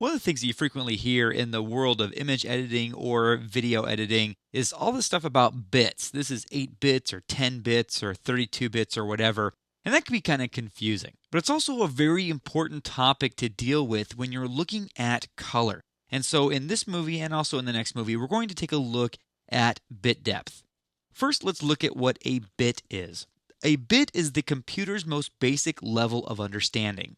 One of the things that you frequently hear in the world of image editing or video editing is all this stuff about bits. This is 8 bits or 10 bits or 32 bits or whatever. And that can be kind of confusing. But it's also a very important topic to deal with when you're looking at color. And so in this movie and also in the next movie, we're going to take a look at bit depth. First, let's look at what a bit is. A bit is the computer's most basic level of understanding.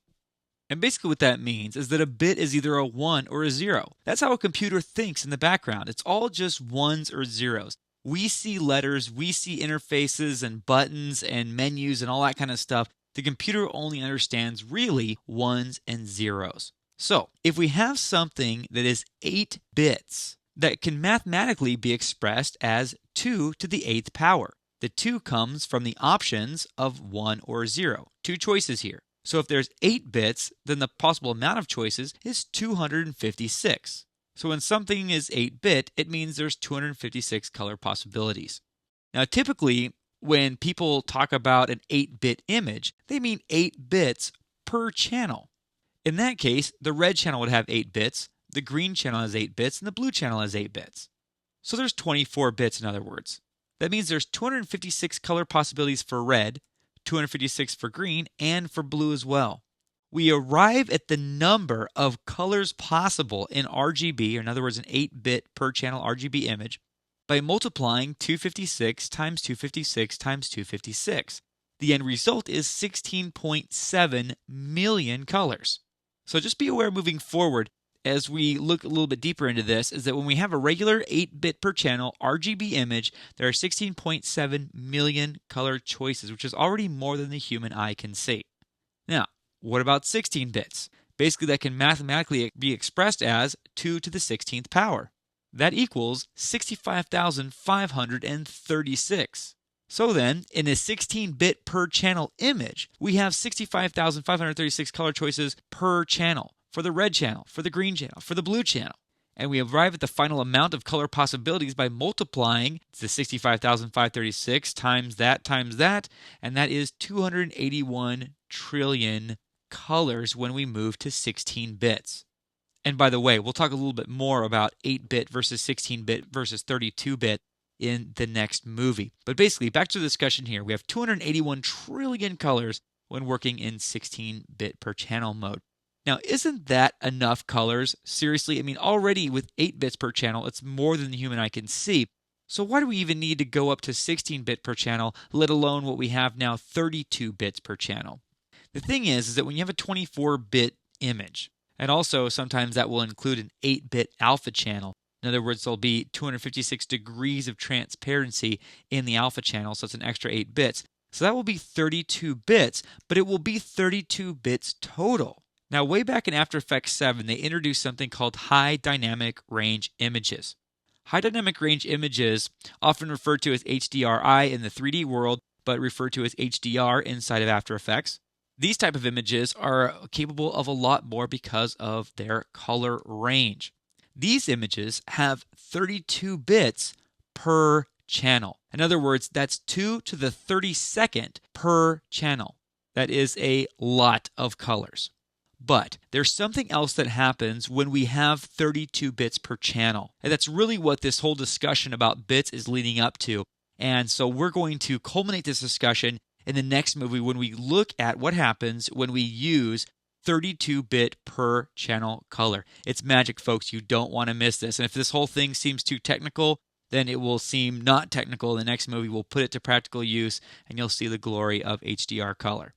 And basically what that means is that a bit is either a 1 or a 0. That's how a computer thinks in the background. It's all just ones or zeros. We see letters, we see interfaces and buttons and menus and all that kind of stuff. The computer only understands really ones and zeros. So if we have something that is 8 bits, that can mathematically be expressed as 2 to the 8th power. The 2 comes from the options of 1 or 0. Two choices here. So if there's 8 bits, then the possible amount of choices is 256. So when something is 8-bit, it means there's 256 color possibilities. Now typically, when people talk about an 8-bit image, they mean 8 bits per channel. In that case, the red channel would have 8 bits, the green channel has 8 bits, and the blue channel has 8 bits. So there's 24 bits in other words. That means there's 256 color possibilities for red, 256 for green, and for blue as well. We arrive at the number of colors possible in RGB, or in other words, an 8-bit per channel RGB image, by multiplying 256 times 256 times 256. The end result is 16.7 million colors. So just be aware moving forward, as we look a little bit deeper into this, is that when we have a regular 8-bit per channel RGB image, there are 16.7 million color choices, which is already more than the human eye can see. Now, what about 16 bits? Basically, that can mathematically be expressed as 2 to the 16th power. That equals 65,536. So then, in a 16-bit per channel image, we have 65,536 color choices per channel. For the red channel, for the green channel, for the blue channel. And we arrive at the final amount of color possibilities by multiplying the 65,536 times that, and that is 281 trillion colors when we move to 16 bits. And by the way, we'll talk a little bit more about 8-bit versus 16-bit versus 32-bit in the next movie. But basically, back to the discussion here, we have 281 trillion colors when working in 16-bit per channel mode. Now, isn't that enough colors? Seriously, I mean, already with 8 bits per channel, it's more than the human eye can see. So why do we even need to go up to 16-bit per channel, let alone what we have now, 32 bits per channel? The thing is that when you have a 24-bit image, and also sometimes that will include an 8-bit alpha channel. In other words, there'll be 256 degrees of transparency in the alpha channel, so it's an extra 8 bits. So that will be 32 bits, but it will be 32 bits total. Now, way back in After Effects 7, they introduced something called high dynamic range images. High dynamic range images, often referred to as HDRI in the 3D world, but referred to as HDR inside of After Effects. These type of images are capable of a lot more because of their color range. These images have 32 bits per channel. In other words, that's 2 to the 32nd per channel. That is a lot of colors. But there's something else that happens when we have 32 bits per channel. And that's really what this whole discussion about bits is leading up to. And so we're going to culminate this discussion in the next movie when we look at what happens when we use 32-bit per channel color. It's magic, folks. You don't want to miss this. And if this whole thing seems too technical, then it will seem not technical. In the next movie, we'll put it to practical use, and you'll see the glory of HDR color.